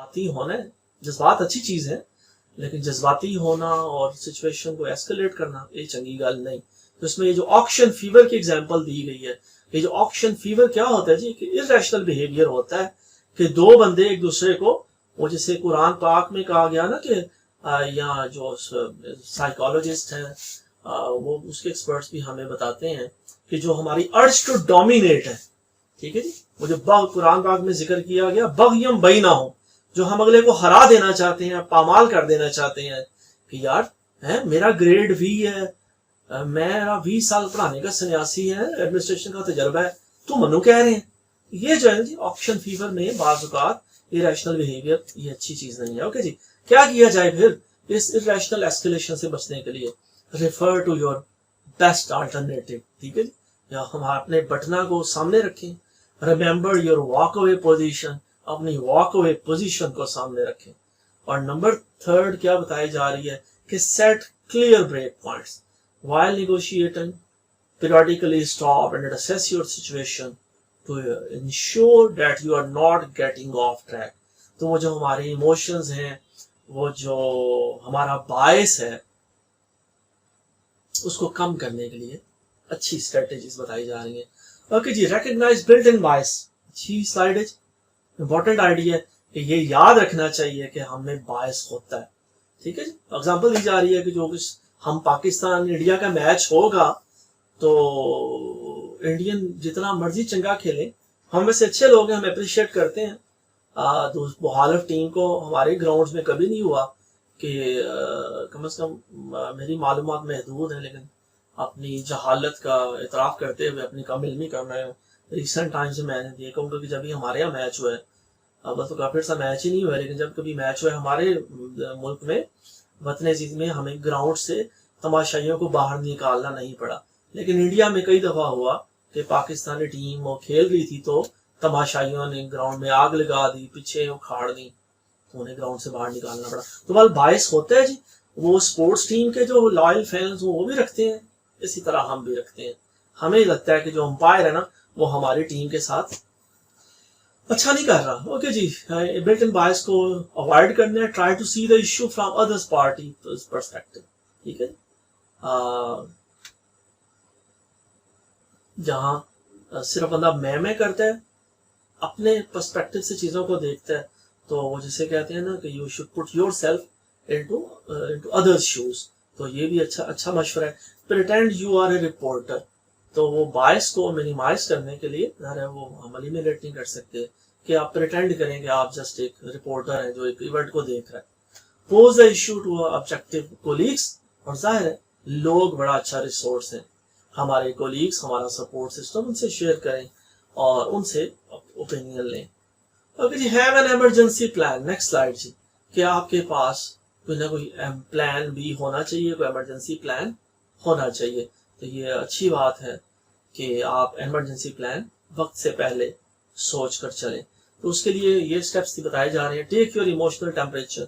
जज्बाती होना है, जज्बात अच्छी चीज है, लेकिन जज्बाती होना और सिचुएशन को एस्केलेट करना ये चंगी गल नहीं। तो इसमें ये जो ऑक्शन फीवर की एग्जांपल दी गई है, ये जो ऑक्शन फीवर क्या होता है जी, कि इर्रेशनल बिहेवियर होता है कि दो बंदे एक दूसरे को, वो जैसे कुरान पाक में कहा गया ना कि या जो साइकोलॉजिस्ट हैं वो उसके एक्सपर्ट्स भी हमें बताते हैं कि जो हमारी अर्ज टू डोमिनेट है, ठीक है जी, वो जो कुरान पाक में जिक्र किया गया बग़यम बैनहुम, जो हम अगले को हरा देना चाहते हैं, पामाल कर देना चाहते हैं कि यार है मेरा ग्रेड वी है, मेरा 20 साल पढ़ाने का सन्यासी है, एडमिनिस्ट्रेशन का तजर्बा है, तुम मनु कह रहे हैं। ये जो है जी ऑप्शन फीवर में बाज़ औक़ात इरेशनल बिहेवियर, ये अच्छी चीज नहीं है। ओके जी, क्या किया जाए फिर इस इरेशनल एस्केलेशन से बचने के लिए? Refer to your best alternative, ठीक है जी, या हम अपने बटना को सामने रखें। Remember your walk away position, अपनी वॉक अवे पोजीशन को सामने रखें। और नंबर 3 क्या बताई जा रही है कि set clear break points while negotiating, periodically stop and assess your situation to ensure that you are not getting off track। तो वो जो हमारे इमोशंस हैं, वो जो हमारा बायस है, उसको कम करने के लिए अच्छी स्ट्रेटेजीज बताई जा रही हैं। ओके जी, रिकॉग्नाइज बिल्ट इन बायस, अच्छी स्लाइड है, इंपॉर्टेंट आइडिया है कि ये याद रखना चाहिए कि हमें बायस होता है, ठीक है जी। एग्जांपल दी जा रही है कि जो कुछ हम पाकिस्तान इंडिया का मैच होगा तो इंडियन जितना मर्जी चंगा खेले, हम में से अच्छे लोग हैं, हम अप्रिशिएट करते हैं। मुखालिफ टीम को हमारे ग्राउंड्स में कभी नहीं हुआ कि कम से कम मेरी मालूमात महदूद है, लेकिन अपनी जहालत का इतराफ़ करते हुए अपनी कम इल्मी कर रहे हैं। रिसेंट टाइम्स में मैंने देखा हूँ कि जब भी हमारे यहाँ मैच हुआ है, बस तो काफी सा मैच ही नहीं हुआ, लेकिन जब कभी मैच हुआ है हमारे मुल्क में, वतन अजीज में, हमें ग्राउंड से तमाशाइयों को बाहर निकालना नहीं पड़ा। लेकिन इंडिया में कई दफा हुआ कि पाकिस्तानी टीम वो खेल रही थी तो तमाशाइयों ने ग्राउंड में आग लगा दी, पीछे उखाड़ दी, तो उन्हें ग्राउंड से बाहर निकालना पड़ा। तो वाल बायस होता है जी, वो स्पोर्ट्स टीम के जो लॉयल फैंस वो भी रखते हैं, इसी तरह हम भी रखते हैं। हमें लगता है कि जो अंपायर है ना वो हमारी टीम के साथ अच्छा नहीं कर रहा। ओके जी, बिल्ट इन बायस को अवॉइड करना है। Try to see the issue from others party perspective, ठीक है। जहां सिर्फ बंदा मैं करता है, अपने पर्सपेक्टिव से चीजों को देखता है, तो वो जिसे कहते हैं ना कि you should put yourself into others shoes, तो ये भी अच्छा मशवरा है। Pretend you are a reporter, तो वो बायस को मिनिमाइज करने के लिए वो हम एलिमिनेट नहीं कर सकते कि आप प्रिटेंड करें कि आप जस्ट एक रिपोर्टर हैं जो एक इवेंट को देख रहा है। Pose the issue to objective colleagues, और जाहिर है लोग बड़ा अच्छा रिसोर्स है, हमारे कोलीग्स, हमारा सपोर्ट सिस्टम, उनसे शेयर करें और उनसे ओपिनियन लें। ओके जी, have an emergency plan. Next slide जी, कि आपके पास कोई ना कोई प्लान भी होना चाहिए, कोई इमरजेंसी प्लान होना चाहिए। तो ये अच्छी बात है कि आप इमरजेंसी प्लान वक्त से पहले सोच कर चलें। तो उसके लिए ये स्टेप्स बताए जा रहे हैं। टेक योर इमोशनल टेम्परेचर,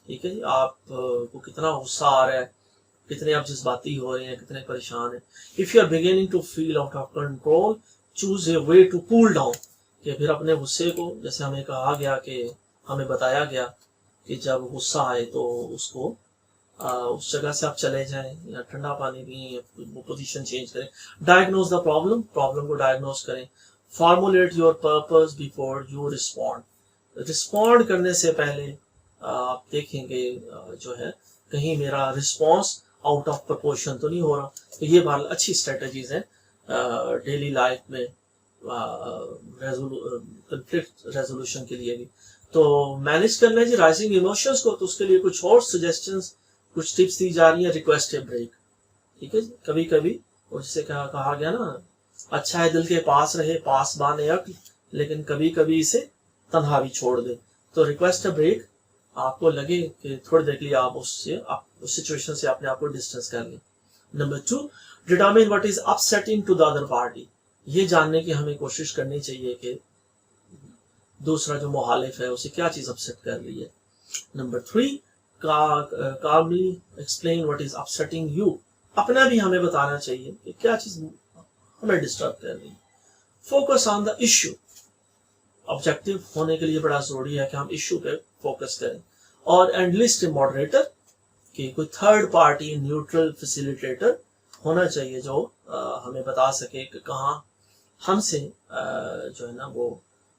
ठीक है जी, आप को कितना गुस्सा आ रहा है, कितने आप जज्बाती हो रहे हैं, कितने परेशान हैं। If you are beginning to feel out of control, choose a way to cool down, कि फिर अपने गुस्से को, जैसे हमें कहा गया कि हमें बताया गया कि जब गुस्सा आए तो उसको उस जगह से आप चले जाएं या ठंडा पानी पिए, वो पोजीशन चेंज करें। डायग्नोज द प्रॉब्लम, प्रॉब्लम को डायग्नोज करें। Formulate your purpose before you respond, respond करने से पहले आप देखेंगे जो है कहीं मेरा रिस्पॉन्स आउट ऑफ प्रपोर्शन तो नहीं हो रहा। तो ये बात अच्छी स्ट्रेटजीज हैं डेली लाइफ में कंफ्लिक्ट रेजोल्यूशन के लिए भी। तो मैनेज करना है जी राइजिंग इमोशंस को, तो उसके लिए कुछ और सजेशंस, कुछ टिप्स दी जा रही है। रिक्वेस्ट ए ब्रेक, ठीक है जी, कभी कभी जैसे कहा गया ना, अच्छा है दिल के पास रहे पास बाने अक्ल, लेकिन कभी कभी इसे तन्हा भी छोड़ दे। तो रिक्वेस्ट ए ब्रेक, आपको लगे कि थोड़ी देर के लिए आप उस सिचुएशन से अपने आप को डिस्टेंस कर लें। Number 2, determine what is upsetting to the other party, ये जानने की हमें कोशिश करनी चाहिए कि दूसरा जो मुखालिफ है उसे क्या चीज अपसेट कर रही है। Number 3, calmly explain what is upsetting you, अपना भी हमें बताना चाहिए कि क्या चीज हमें डिस्टर्ब कर रही है। Focus on the issue, objective होने के लिए बड़ा जरूरी है कि हम इश्यू पे फोकस करें, और एंडलिस्ट मॉडरेटर कि कोई थर्ड पार्टी न्यूट्रल फैसिलिटेटर होना चाहिए जो हमें बता सके कि कहाँ हमसे जो है ना वो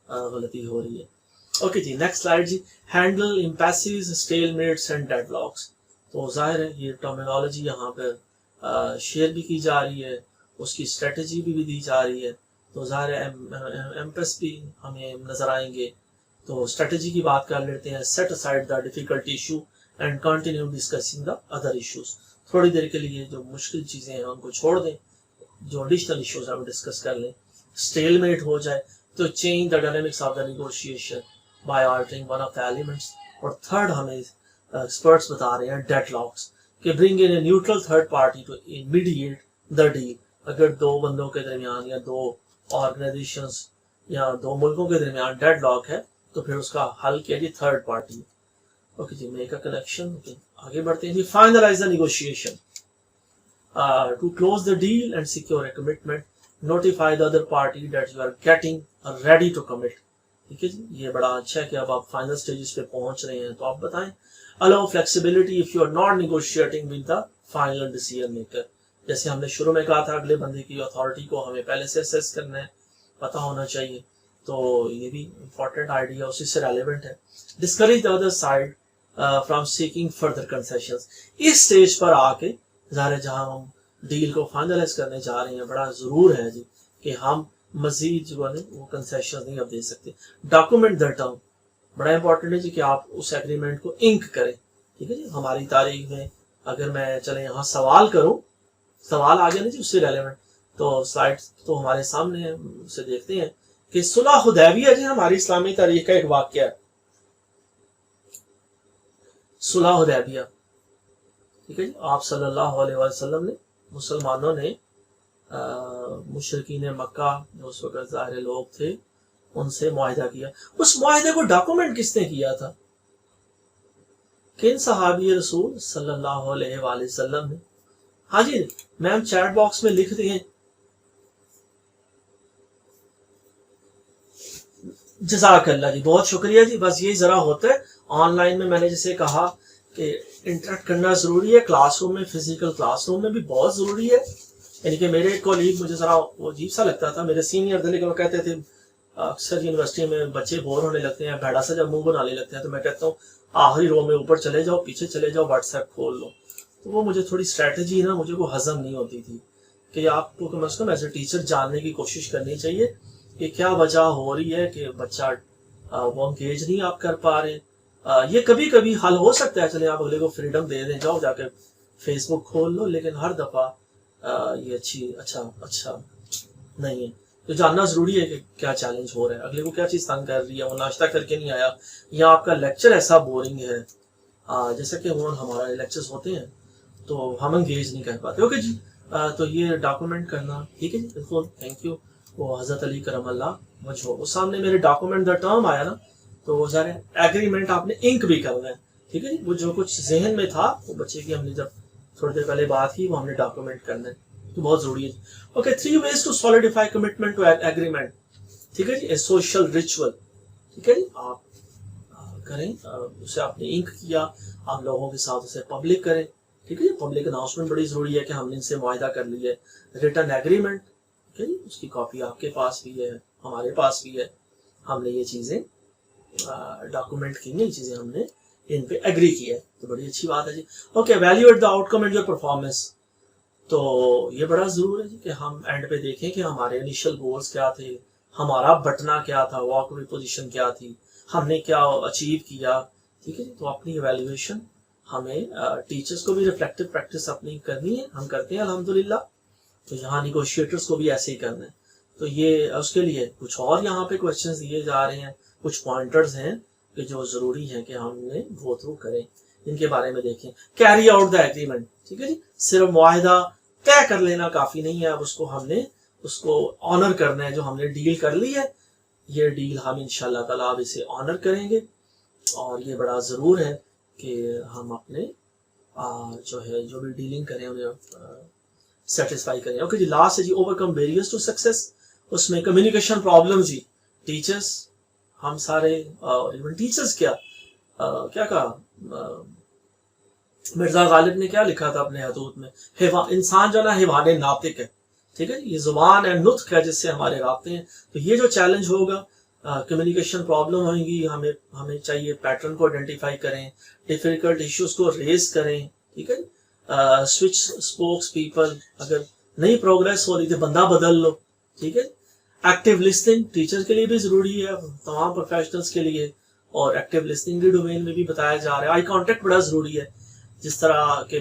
गलती हो रही है। ओके जी, नेक्स्ट स्लाइड जी। Handle impasses, stalemates and deadlocks. तो जाहिर है ये टर्मिनोलॉजी यहाँ पर शेयर भी की जा रही है, उसकी स्ट्रेटजी भी दी जा रही है, तो ज़ाहिर है एम्पेस भी हमें नज़र आएंगे। तो स्ट्रेटजी की बात कर लेते हैं। Set aside the difficult issue and continue discussing the other issues. थोड़ी देर के लिए जो मुश्किल चीज़ें हैं उनको छोड़ दें, जो एडिशनल इश्यूज हम डिस्कस कर लें। स्टेलमेट हो जाए तो change the dynamics of the negotiation by altering one of the elements. और थर्ड हमें एक्सपर्ट्स बता रहे हैं डेडलॉक्स कि bring in a neutral third party to mediate the deal. अगर दो बंदों के दरमियान या दो ऑर्गेनाइजेशंस या दो मुल्कों के दरमियान डेडलॉक है तो फिर उसका हल किया जी थर्ड पार्टी। ओके जी, मेक अ कनेक्शन। आगे बढ़ते हैं जी। Finalise the negotiation to close the deal and secure a commitment, notify the other party that you are getting ready to commit. ठीक है जी, ये बड़ा अच्छा है कि अब आप फाइनल स्टेजेस पे पहुंच रहे हैं, तो आप बताएं। Allow flexibility if you are not negotiating with the final decision maker. जैसे हमने शुरू में कहा था, अगले बंदे की अथॉरिटी को हमें पहले से असेस करना है, पता होना चाहिए, तो ये भी इम्पोर्टेंट आइडिया उसी से रेलेवेंट है। Discourage the other side from seeking further concessions. इस स्टेज पर आके ज़ाहिर जहां हम डील को फाइनलाइज करने जा रहे हैं, बड़ा ज़रूर है जी कि हम मजीद जो है वो कंसेशन नहीं अब दे सकते। डॉक्यूमेंट द टर्म, बड़ा इंपॉर्टेंट है जी कि आप उस एग्रीमेंट को इंक करें। ठीक है जी, हमारी तारीख में अगर मैं चले यहाँ सवाल करूँ, सवाल आ गया ना जी उससे रेलेवेंट, तो स्लाइड तो हमारे सामने है, उसे देखते हैं कि सुलह हुदैबिया जी हमारी इस्लामी तारीख का एक वाक़या है। सुलह हुदैबिया, ठीक है जी, आप सल्लल्लाहु अलैहि वसल्लम ने, मुसलमानों ने मुशरिकीन मक्का जो उस वक्त ज़ाहिर लोग थे उनसे मुआहिदा किया। उस मुआहिदे को डॉक्यूमेंट किसने किया था? किन सहाबी रसूल सल्लल्लाहु अलैहि वसल्लम ने? हाँ जी मैम, चैट बॉक्स में लिख दिए। जज़ाकल्लाह जी, बहुत शुक्रिया जी। बस ये जरा होता है ऑनलाइन में, मैंने जैसे कहा कि इंटरेक्ट करना जरूरी है, क्लासरूम में, फिजिकल क्लासरूम में भी बहुत जरूरी है। यानी कि मेरे एक कॉलीग, मुझे जरा वो अजीब सा लगता था, मेरे सीनियर थे, लेकिन वो कहते थे अक्सर यूनिवर्सिटी में बच्चे बोर होने लगते हैं, भेड़ा सा जब मुंह बनाने लगते हैं, तो मैं कहता हूँ आखिरी रो में ऊपर चले जाओ, पीछे चले जाओ, व्हाट्सएप खोल लो। तो वो मुझे थोड़ी स्ट्रैटेजी ना, मुझे वो हजम नहीं होती थी कि आपको कम अज कम एज ए टीचर जानने की कोशिश करनी चाहिए कि क्या वजह हो रही है कि बच्चा वो एंगेज नहीं आप कर पा रहे। ये कभी कभी हल हो सकता है, चले आप अगले को फ्रीडम दे दें, जाओ जाके फेसबुक खोल लो, लेकिन हर दफा ये अच्छा नहीं है। तो जानना जरूरी है कि क्या चैलेंज हो रहा है, अगले को क्या चीज तंग कर रही है, वो नाश्ता करके नहीं आया, या आपका लेक्चर ऐसा बोरिंग है, जैसा कि वो हमारा लेक्चर्स होते हैं तो हम एंगेज नहीं कर पाते। ओके जी, तो ये डॉक्यूमेंट करना, ठीक है जी, बिल्कुल, थैंक यू। वो हजरत अली करमल्लाह वजहो, वो सामने मेरे डॉक्यूमेंट द टर्म आया ना, तो वो सारे एग्रीमेंट आपने इंक भी करना है। ठीक है जी, वो जो कुछ जहन में था वो बच्चे की हमने जब थोड़ी देर पहले बात की, वो हमने डॉक्यूमेंट करना है, तो बहुत जरूरी है। Okay, 3 ways to solidify commitment to agreement. ठीक है जी, ए सोशल रिचुअल, ठीक है जी, आप करें, उसे आपने इंक किया, आप लोगों के साथ उसे पब्लिक करें। ठीक है जी, पब्लिक अनाउंसमेंट बड़ी जरूरी है कि हमने इनसे मुआहिदा कर लिया है। रिटर्न एग्रीमेंट, ठीक है जी, उसकी कॉपी आपके पास भी है, हमारे पास भी है, हमने ये चीजें डॉक्यूमेंट की, ये चीजें हमने इन पे एग्री किया है, तो बड़ी अच्छी बात है जी। Okay, evaluate the outcome and your performance. तो ये बड़ा जरूर है जी कि हम एंड पे देखें कि हमारे इनिशियल गोल्स क्या थे, हमारा बटना क्या था, वॉक अवे पोजीशन क्या थी, हमने क्या अचीव किया। ठीक है जी, तो अपनी इवैल्यूएशन हमें टीचर्स को भी रिफ्लेक्टिव प्रैक्टिस अपनी करनी है, हम करते हैं अल्हम्दुलिल्लाह। तो यहाँ निगोशिएटर्स को भी ऐसे ही करना है। तो ये उसके लिए कुछ और यहाँ पे क्वेश्चंस दिए जा रहे हैं, कुछ पॉइंटर्स हैं कि जो जरूरी है कि हमने गो थ्रू करें, इनके बारे में देखें। कैरी आउट द एग्रीमेंट, ठीक है जी, सिर्फ मुआहिदा तय कर लेना काफी नहीं है, अब उसको ऑनर करना है। जो हमने डील कर ली है, ये डील हम इंशाल्लाह ताला अब इसे ऑनर करेंगे, और ये बड़ा जरूर है कि हम अपने जो भी डीलिंग करें उन्हें सेटिस्फाई करें। ओके जी, लास्ट है जी, ओवरकम बैरियर्स टू सक्सेस। उसमें कम्युनिकेशन प्रॉब्लम जी, टीचर्स, हम सारे, इवन टीचर्स क्या, کیا کہا مرزا غالب نے کیا لکھا تھا اپنے حدود میں، انسان جو نا حیوان ناطق ہے، ٹھیک ہے، یہ زبان ہے، نطق ہے، جس سے ہمارے رابطے ہیں. تو یہ جو چیلنج ہوگا، کمیونیکیشن پرابلم ہوئیں گی، ہمیں چاہیے پیٹرن کو آئیڈینٹیفائی کریں، ڈیفیکلٹ ایشوز کو ریز کریں، ٹھیک ہے، سوئچ اسپوکس پیپل، اگر نئی پروگرس ہو رہی تھی بندہ بدل لو، ٹھیک ہے. ایکٹیو لسننگ ٹیچر کے لیے بھی ضروری ہے، تمام پروفیشنلز کے لیے، اور ایکٹیو لسننگ کے ڈومین میں بھی بتایا جا رہا ہے. آئی کانٹیکٹ بڑا ضروری ہے، جس طرح کہ